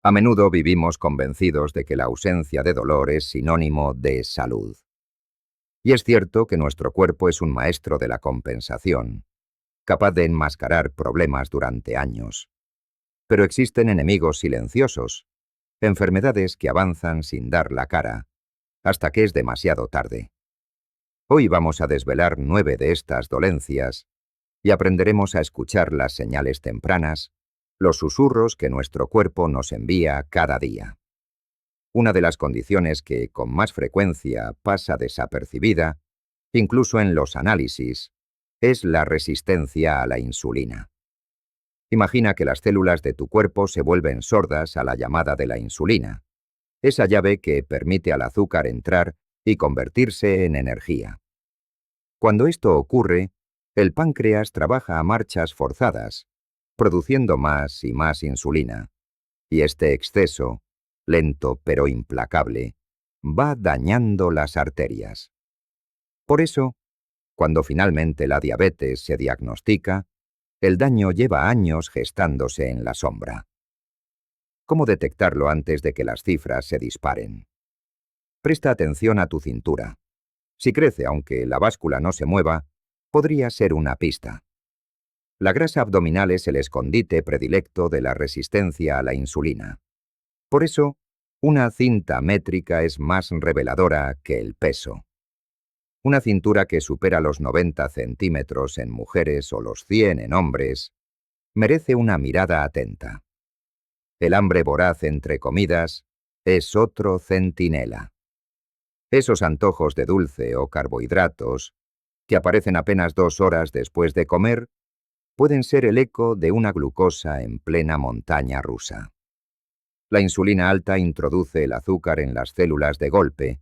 A menudo vivimos convencidos de que la ausencia de dolor es sinónimo de salud. Y es cierto que nuestro cuerpo es un maestro de la compensación, capaz de enmascarar problemas durante años. Pero existen enemigos silenciosos, enfermedades que avanzan sin dar la cara, hasta que es demasiado tarde. Hoy vamos a desvelar 9 de estas dolencias y aprenderemos a escuchar las señales tempranas, los susurros que nuestro cuerpo nos envía cada día. Una de las condiciones que con más frecuencia pasa desapercibida, incluso en los análisis, es la resistencia a la insulina. Imagina que las células de tu cuerpo se vuelven sordas a la llamada de la insulina, esa llave que permite al azúcar entrar y convertirse en energía. Cuando esto ocurre, el páncreas trabaja a marchas forzadas, produciendo más y más insulina, y este exceso, lento pero implacable, va dañando las arterias. Por eso, cuando finalmente la diabetes se diagnostica, el daño lleva años gestándose en la sombra. ¿Cómo detectarlo antes de que las cifras se disparen? Presta atención a tu cintura. Si crece aunque la báscula no se mueva, podría ser una pista. La grasa abdominal es el escondite predilecto de la resistencia a la insulina. Por eso, una cinta métrica es más reveladora que el peso. Una cintura que supera los 90 centímetros en mujeres o los 100 en hombres merece una mirada atenta. El hambre voraz entre comidas es otro centinela. Esos antojos de dulce o carbohidratos, que aparecen apenas 2 horas después de comer, pueden ser el eco de una glucosa en plena montaña rusa. La insulina alta introduce el azúcar en las células de golpe,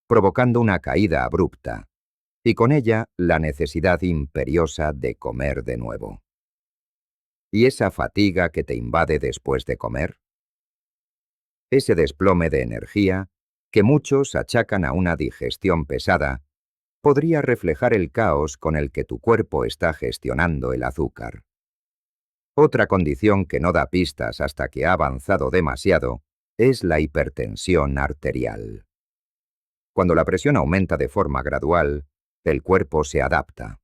provocando una caída abrupta, y con ella la necesidad imperiosa de comer de nuevo. ¿Y esa fatiga que te invade después de comer? Ese desplome de energía, que muchos achacan a una digestión pesada, podría reflejar el caos con el que tu cuerpo está gestionando el azúcar. Otra condición que no da pistas hasta que ha avanzado demasiado es la hipertensión arterial. Cuando la presión aumenta de forma gradual, el cuerpo se adapta.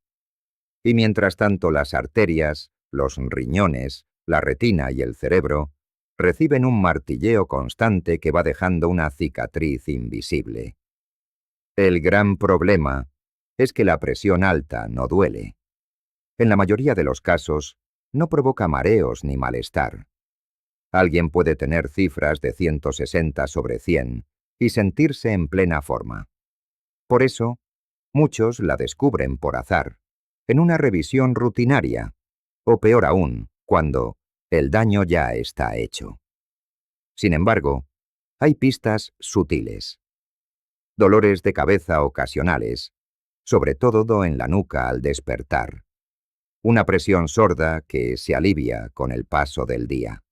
Y mientras tanto las arterias, los riñones, la retina y el cerebro reciben un martilleo constante que va dejando una cicatriz invisible. El gran problema es que la presión alta no duele. En la mayoría de los casos, no provoca mareos ni malestar. Alguien puede tener cifras de 160/100 y sentirse en plena forma. Por eso, muchos la descubren por azar, en una revisión rutinaria, o peor aún, cuando el daño ya está hecho. Sin embargo, hay pistas sutiles. Dolores de cabeza ocasionales, sobre todo en la nuca al despertar. Una presión sorda que se alivia con el paso del día.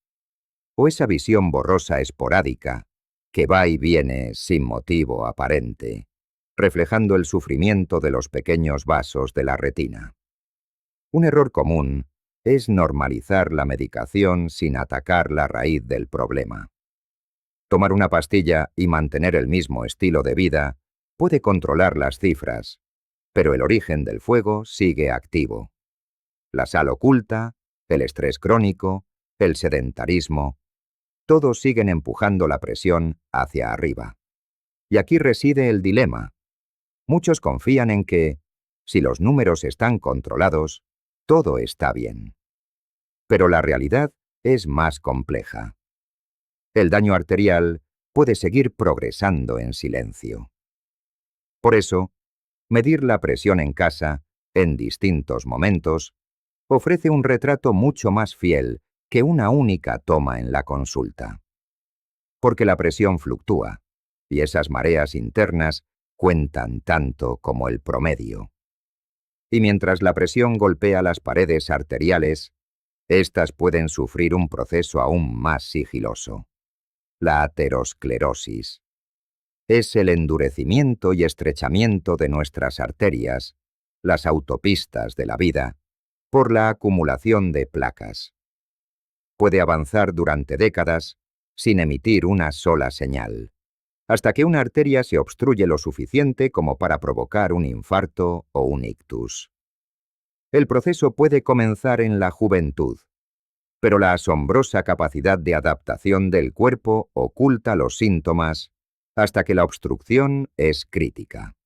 O esa visión borrosa esporádica que va y viene sin motivo aparente, reflejando el sufrimiento de los pequeños vasos de la retina. Un error común es normalizar la medicación sin atacar la raíz del problema. Tomar una pastilla y mantener el mismo estilo de vida puede controlar las cifras, pero el origen del fuego sigue activo. La sal oculta, el estrés crónico, el sedentarismo, todos siguen empujando la presión hacia arriba. Y aquí reside el dilema. Muchos confían en que, si los números están controlados, todo está bien. Pero la realidad es más compleja. El daño arterial puede seguir progresando en silencio. Por eso, medir la presión en casa, en distintos momentos, ofrece un retrato mucho más fiel que una única toma en la consulta. Porque la presión fluctúa, y esas mareas internas cuentan tanto como el promedio. Y mientras la presión golpea las paredes arteriales, éstas pueden sufrir un proceso aún más sigiloso: la aterosclerosis. Es el endurecimiento y estrechamiento de nuestras arterias, las autopistas de la vida, por la acumulación de placas. Puede avanzar durante décadas, sin emitir una sola señal, hasta que una arteria se obstruye lo suficiente como para provocar un infarto o un ictus. El proceso puede comenzar en la juventud, pero la asombrosa capacidad de adaptación del cuerpo oculta los síntomas hasta que la obstrucción es crítica.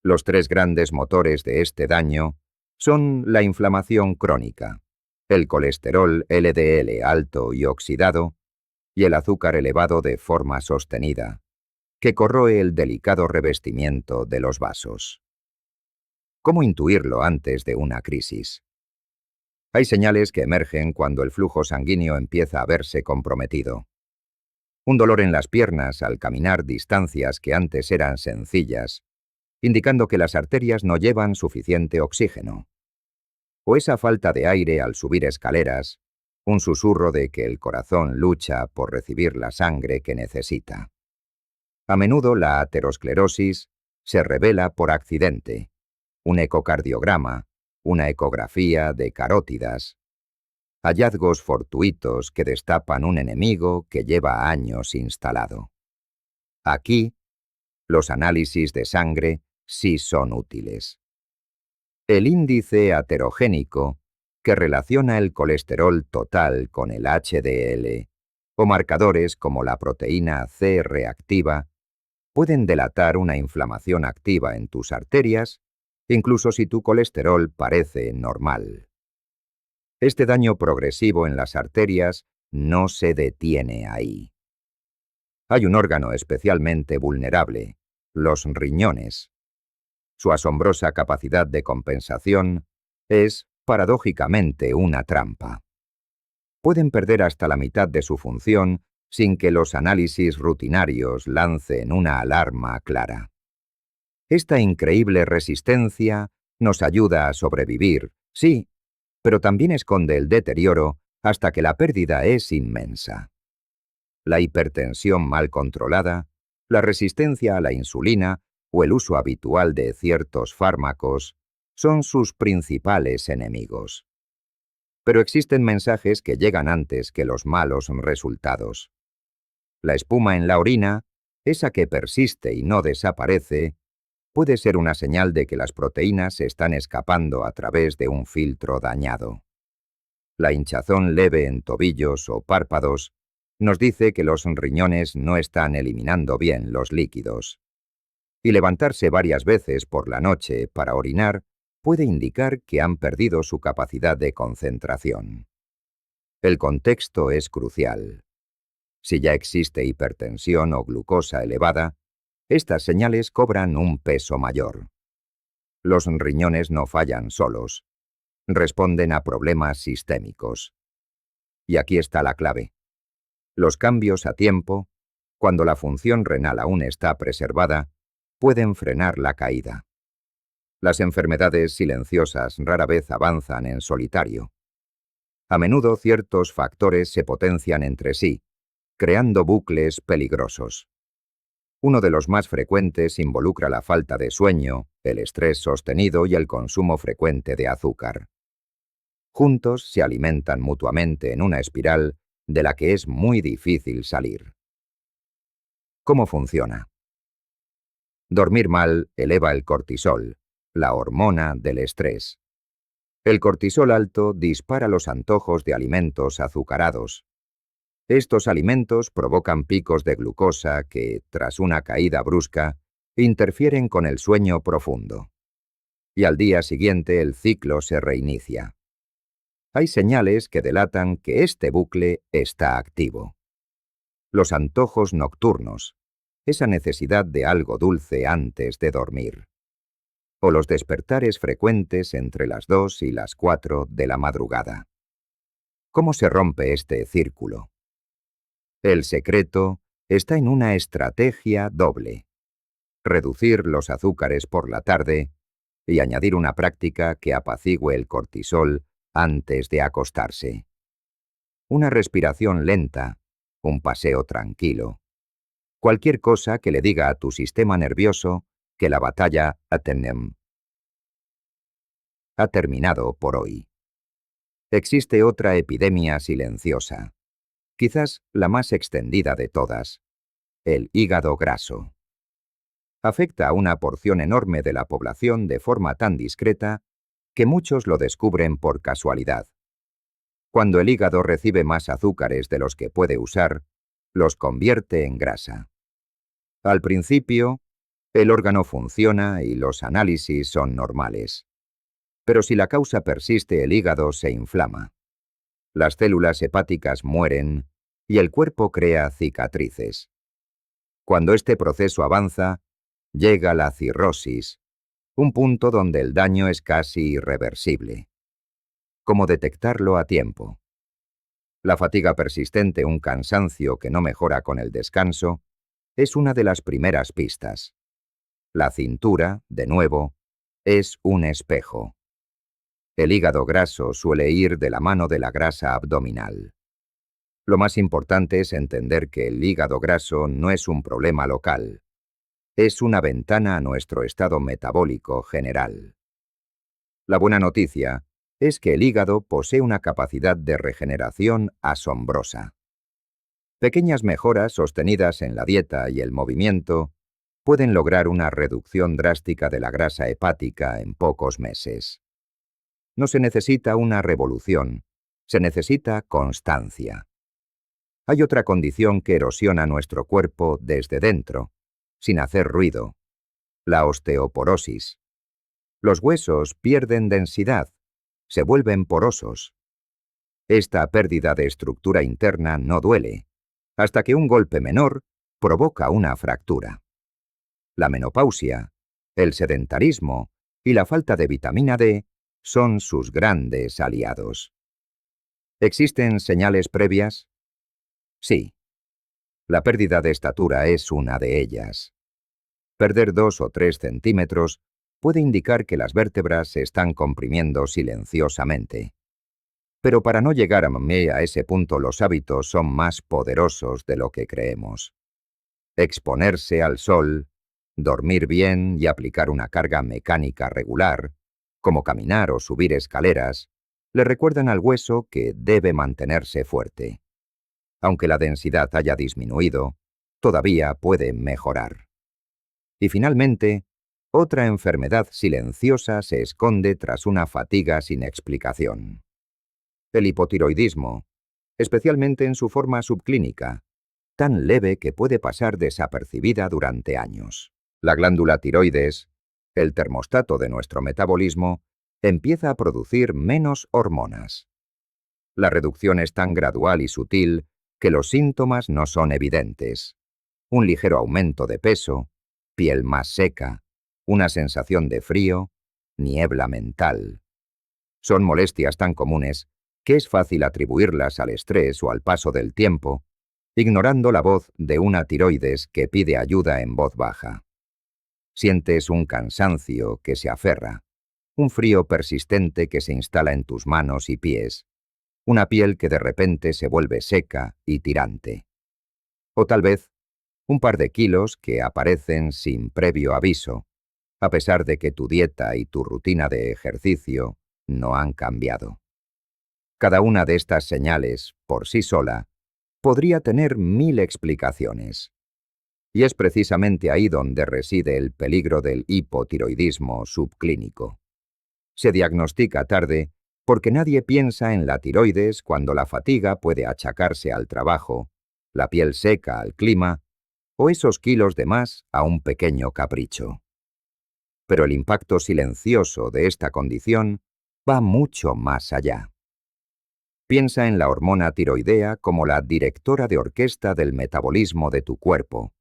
Los tres grandes motores de este daño son la inflamación crónica, el colesterol LDL alto y oxidado y el azúcar elevado de forma sostenida, que corroe el delicado revestimiento de los vasos. ¿Cómo intuirlo antes de una crisis? Hay señales que emergen cuando el flujo sanguíneo empieza a verse comprometido. Un dolor en las piernas al caminar distancias que antes eran sencillas, indicando que las arterias no llevan suficiente oxígeno. O esa falta de aire al subir escaleras, un susurro de que el corazón lucha por recibir la sangre que necesita. A menudo la aterosclerosis se revela por accidente, un ecocardiograma, una ecografía de carótidas, hallazgos fortuitos que destapan un enemigo que lleva años instalado. Aquí, los análisis de sangre sí son útiles. El índice aterogénico, que relaciona el colesterol total con el HDL, o marcadores como la proteína C reactiva, pueden delatar una inflamación activa en tus arterias, incluso si tu colesterol parece normal. Este daño progresivo en las arterias no se detiene ahí. Hay un órgano especialmente vulnerable, los riñones. Su asombrosa capacidad de compensación es, paradójicamente, una trampa. Pueden perder hasta la mitad de su función sin que los análisis rutinarios lancen una alarma clara. Esta increíble resistencia nos ayuda a sobrevivir, sí, pero también esconde el deterioro hasta que la pérdida es inmensa. La hipertensión mal controlada, la resistencia a la insulina o el uso habitual de ciertos fármacos son sus principales enemigos. Pero existen mensajes que llegan antes que los malos resultados. La espuma en la orina, esa que persiste y no desaparece, puede ser una señal de que las proteínas se están escapando a través de un filtro dañado. La hinchazón leve en tobillos o párpados nos dice que los riñones no están eliminando bien los líquidos. Y levantarse varias veces por la noche para orinar puede indicar que han perdido su capacidad de concentración. El contexto es crucial. Si ya existe hipertensión o glucosa elevada, estas señales cobran un peso mayor. Los riñones no fallan solos. Responden a problemas sistémicos. Y aquí está la clave. Los cambios a tiempo, cuando la función renal aún está preservada, pueden frenar la caída. Las enfermedades silenciosas rara vez avanzan en solitario. A menudo ciertos factores se potencian entre sí, creando bucles peligrosos. Uno de los más frecuentes involucra la falta de sueño, el estrés sostenido y el consumo frecuente de azúcar. Juntos se alimentan mutuamente en una espiral de la que es muy difícil salir. ¿Cómo funciona? Dormir mal eleva el cortisol, la hormona del estrés. El cortisol alto dispara los antojos de alimentos azucarados. Estos alimentos provocan picos de glucosa que, tras una caída brusca, interfieren con el sueño profundo. Y al día siguiente el ciclo se reinicia. Hay señales que delatan que este bucle está activo. Los antojos nocturnos, esa necesidad de algo dulce antes de dormir. O los despertares frecuentes entre las 2 y las 4 de la madrugada. ¿Cómo se rompe este círculo? El secreto está en una estrategia doble. Reducir los azúcares por la tarde y añadir una práctica que apacigüe el cortisol antes de acostarse. Una respiración lenta, un paseo tranquilo. Cualquier cosa que le diga a tu sistema nervioso que la batalla ha terminado por hoy. Existe otra epidemia silenciosa. quizás la más extendida de todas, el hígado graso. Afecta a una porción enorme de la población de forma tan discreta que muchos lo descubren por casualidad. Cuando el hígado recibe más azúcares de los que puede usar, los convierte en grasa. Al principio, el órgano funciona y los análisis son normales. Pero si la causa persiste, el hígado se inflama. Las células hepáticas mueren y el cuerpo crea cicatrices. Cuando este proceso avanza, llega la cirrosis, un punto donde el daño es casi irreversible. ¿Cómo detectarlo a tiempo? La fatiga persistente, un cansancio que no mejora con el descanso, es una de las primeras pistas. La cintura, de nuevo, es un espejo. El hígado graso suele ir de la mano de la grasa abdominal. Lo más importante es entender que el hígado graso no es un problema local. Es una ventana a nuestro estado metabólico general. La buena noticia es que el hígado posee una capacidad de regeneración asombrosa. Pequeñas mejoras sostenidas en la dieta y el movimiento pueden lograr una reducción drástica de la grasa hepática en pocos meses. No se necesita una revolución, se necesita constancia. Hay otra condición que erosiona nuestro cuerpo desde dentro, sin hacer ruido: la osteoporosis. Los huesos pierden densidad, se vuelven porosos. Esta pérdida de estructura interna no duele, hasta que un golpe menor provoca una fractura. La menopausia, el sedentarismo y la falta de vitamina D son sus grandes aliados. ¿Existen señales previas? Sí. La pérdida de estatura es una de ellas. Perder 2 o 3 centímetros puede indicar que las vértebras se están comprimiendo silenciosamente. Pero para no llegar a ese punto, los hábitos son más poderosos de lo que creemos. Exponerse al sol, dormir bien y aplicar una carga mecánica regular, como caminar o subir escaleras, le recuerdan al hueso que debe mantenerse fuerte. Aunque la densidad haya disminuido, todavía puede mejorar. Y finalmente, otra enfermedad silenciosa se esconde tras una fatiga sin explicación. El hipotiroidismo, especialmente en su forma subclínica, tan leve que puede pasar desapercibida durante años. La glándula tiroides, el termostato de nuestro metabolismo, empieza a producir menos hormonas. La reducción es tan gradual y sutil que los síntomas no son evidentes. Un ligero aumento de peso, piel más seca, una sensación de frío, niebla mental. Son molestias tan comunes que es fácil atribuirlas al estrés o al paso del tiempo, ignorando la voz de una tiroides que pide ayuda en voz baja. Sientes un cansancio que se aferra, un frío persistente que se instala en tus manos y pies, una piel que de repente se vuelve seca y tirante. O tal vez, un par de kilos que aparecen sin previo aviso, a pesar de que tu dieta y tu rutina de ejercicio no han cambiado. Cada una de estas señales, por sí sola, podría tener 1000 explicaciones. Y es precisamente ahí donde reside el peligro del hipotiroidismo subclínico. Se diagnostica tarde porque nadie piensa en la tiroides cuando la fatiga puede achacarse al trabajo, la piel seca al clima, o esos kilos de más a un pequeño capricho. Pero el impacto silencioso de esta condición va mucho más allá. Piensa en la hormona tiroidea como la directora de orquesta del metabolismo de tu cuerpo,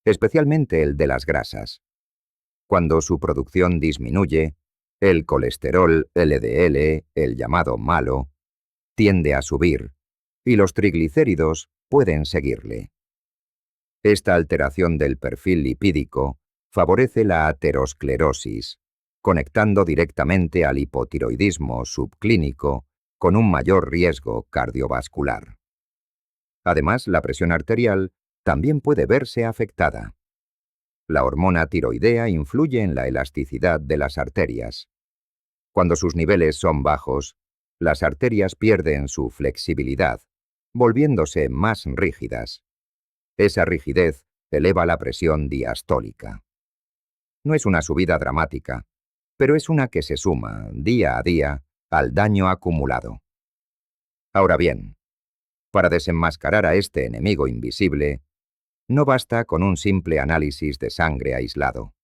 especialmente el de las grasas. Cuando su producción disminuye, el colesterol LDL, el llamado malo, tiende a subir, y los triglicéridos pueden seguirle. Esta alteración del perfil lipídico favorece la aterosclerosis, conectando directamente al hipotiroidismo subclínico con un mayor riesgo cardiovascular. Además, la presión arterial también puede verse afectada. La hormona tiroidea influye en la elasticidad de las arterias. Cuando sus niveles son bajos, las arterias pierden su flexibilidad, volviéndose más rígidas. Esa rigidez eleva la presión diastólica. No es una subida dramática, pero es una que se suma, día a día, al daño acumulado. Ahora bien, para desenmascarar a este enemigo invisible, no basta con un simple análisis de sangre aislado.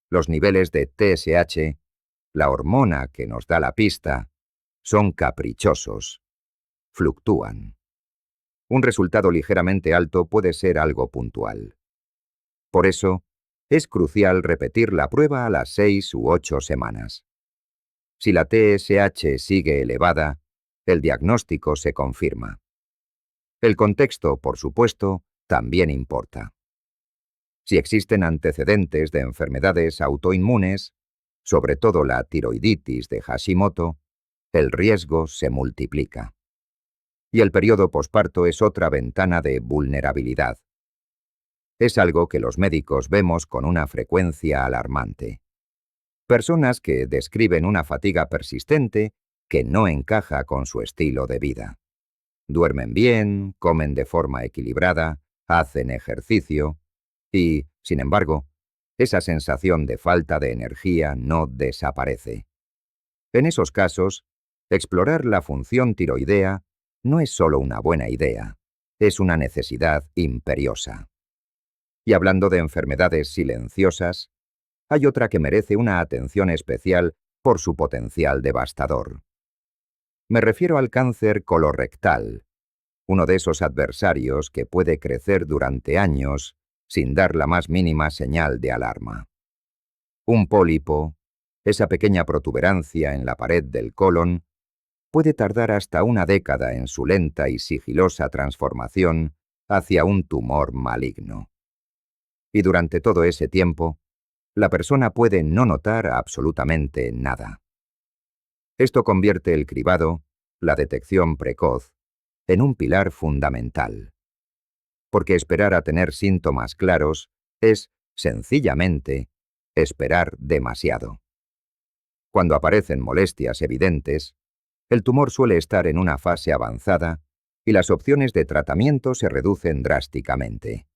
Los niveles de TSH, la hormona que nos da la pista, son caprichosos, fluctúan. Un resultado ligeramente alto puede ser algo puntual. Por eso, es crucial repetir la prueba a las 6 u 8 semanas. Si la TSH sigue elevada, el diagnóstico se confirma. El contexto, por supuesto, también importa. Si existen antecedentes de enfermedades autoinmunes, sobre todo la tiroiditis de Hashimoto, el riesgo se multiplica. Y el periodo posparto es otra ventana de vulnerabilidad. Es algo que los médicos vemos con una frecuencia alarmante. Personas que describen una fatiga persistente que no encaja con su estilo de vida. Duermen bien, comen de forma equilibrada, hacen ejercicio y, sin embargo, esa sensación de falta de energía no desaparece. En esos casos, explorar la función tiroidea no es solo una buena idea, es una necesidad imperiosa. Y hablando de enfermedades silenciosas, hay otra que merece una atención especial por su potencial devastador. Me refiero al cáncer colorectal, uno de esos adversarios que puede crecer durante años sin dar la más mínima señal de alarma. Un pólipo, esa pequeña protuberancia en la pared del colon, puede tardar hasta una década en su lenta y sigilosa transformación hacia un tumor maligno. Y durante todo ese tiempo, la persona puede no notar absolutamente nada. Esto convierte el cribado, la detección precoz, en un pilar fundamental. Porque esperar a tener síntomas claros es, sencillamente, esperar demasiado. Cuando aparecen molestias evidentes, el tumor suele estar en una fase avanzada y las opciones de tratamiento se reducen drásticamente.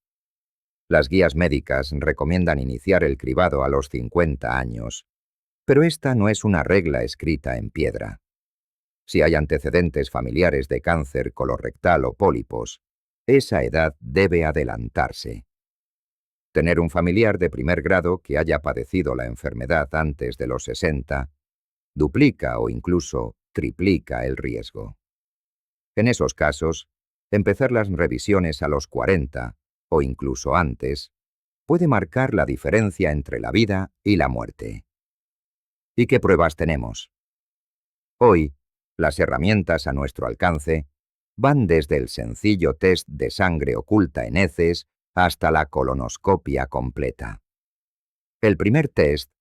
Las guías médicas recomiendan iniciar el cribado a los 50 años, pero esta no es una regla escrita en piedra. Si hay antecedentes familiares de cáncer colorectal o pólipos, esa edad debe adelantarse. Tener un familiar de primer grado que haya padecido la enfermedad antes de los 60 duplica o incluso triplica el riesgo. En esos casos, empezar las revisiones a los 40 o incluso antes puede marcar la diferencia entre la vida y la muerte. ¿Y qué pruebas tenemos? Hoy, las herramientas a nuestro alcance van desde el sencillo test de sangre oculta en heces hasta la colonoscopia completa. El primer test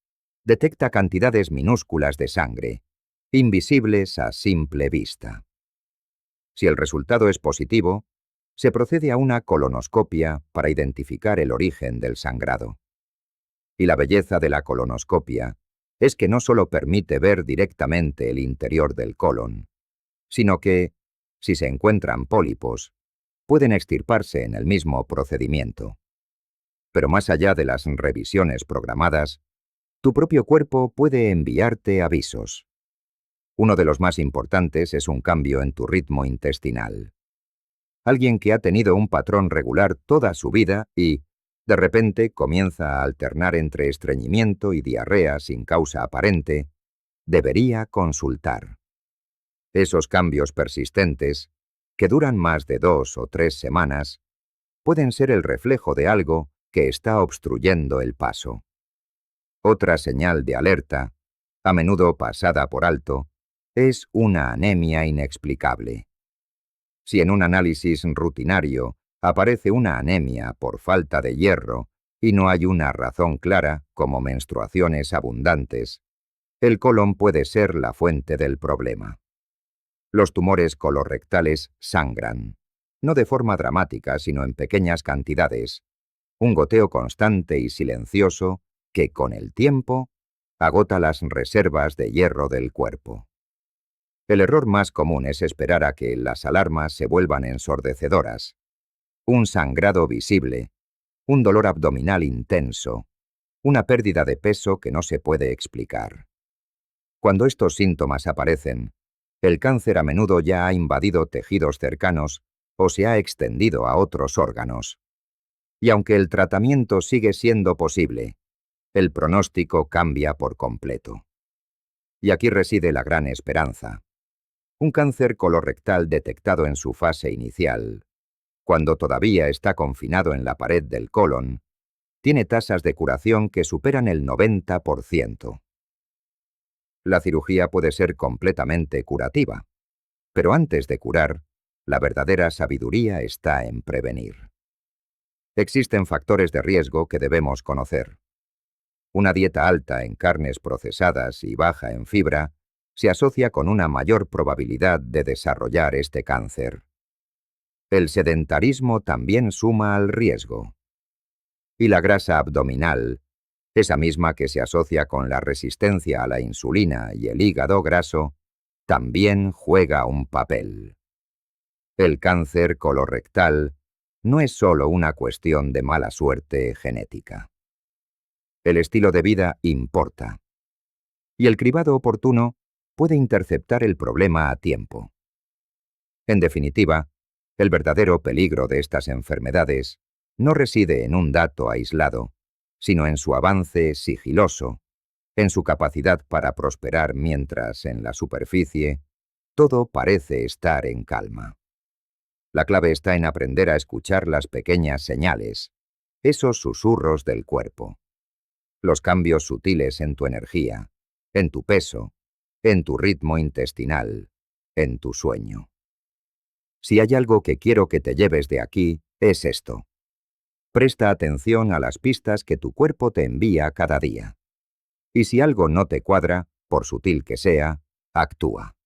detecta cantidades minúsculas de sangre, invisibles a simple vista. Si el resultado es positivo, se procede a una colonoscopia para identificar el origen del sangrado. Y la belleza de la colonoscopia es que no solo permite ver directamente el interior del colon, sino que, si se encuentran pólipos, pueden extirparse en el mismo procedimiento. Pero más allá de las revisiones programadas, tu propio cuerpo puede enviarte avisos. Uno de los más importantes es un cambio en tu ritmo intestinal. Alguien que ha tenido un patrón regular toda su vida y, de repente, comienza a alternar entre estreñimiento y diarrea sin causa aparente, debería consultar. Esos cambios persistentes, que duran más de 2 o 3 semanas, pueden ser el reflejo de algo que está obstruyendo el paso. Otra señal de alerta, a menudo pasada por alto, es una anemia inexplicable. Si en un análisis rutinario aparece una anemia por falta de hierro y no hay una razón clara, como menstruaciones abundantes, el colon puede ser la fuente del problema. Los tumores colorectales sangran, no de forma dramática, sino en pequeñas cantidades, un goteo constante y silencioso que, con el tiempo, agota las reservas de hierro del cuerpo. El error más común es esperar a que las alarmas se vuelvan ensordecedoras. Un sangrado visible, un dolor abdominal intenso, una pérdida de peso que no se puede explicar. Cuando estos síntomas aparecen, el cáncer a menudo ya ha invadido tejidos cercanos o se ha extendido a otros órganos. Y aunque el tratamiento sigue siendo posible, el pronóstico cambia por completo. Y aquí reside la gran esperanza. Un cáncer colorectal detectado en su fase inicial, cuando todavía está confinado en la pared del colon, tiene tasas de curación que superan el 90%. La cirugía puede ser completamente curativa, pero antes de curar, la verdadera sabiduría está en prevenir. Existen factores de riesgo que debemos conocer. Una dieta alta en carnes procesadas y baja en fibra se asocia con una mayor probabilidad de desarrollar este cáncer. El sedentarismo también suma al riesgo. Y la grasa abdominal, esa misma que se asocia con la resistencia a la insulina y el hígado graso, también juega un papel. El cáncer colorectal no es solo una cuestión de mala suerte genética. El estilo de vida importa. Y el cribado oportuno puede interceptar el problema a tiempo. En definitiva, el verdadero peligro de estas enfermedades no reside en un dato aislado, sino en su avance sigiloso, en su capacidad para prosperar mientras, en la superficie, todo parece estar en calma. La clave está en aprender a escuchar las pequeñas señales, esos susurros del cuerpo, los cambios sutiles en tu energía, en tu peso, en tu ritmo intestinal, en tu sueño. Si hay algo que quiero que te lleves de aquí, es esto. Presta atención a las pistas que tu cuerpo te envía cada día. Y si algo no te cuadra, por sutil que sea, actúa.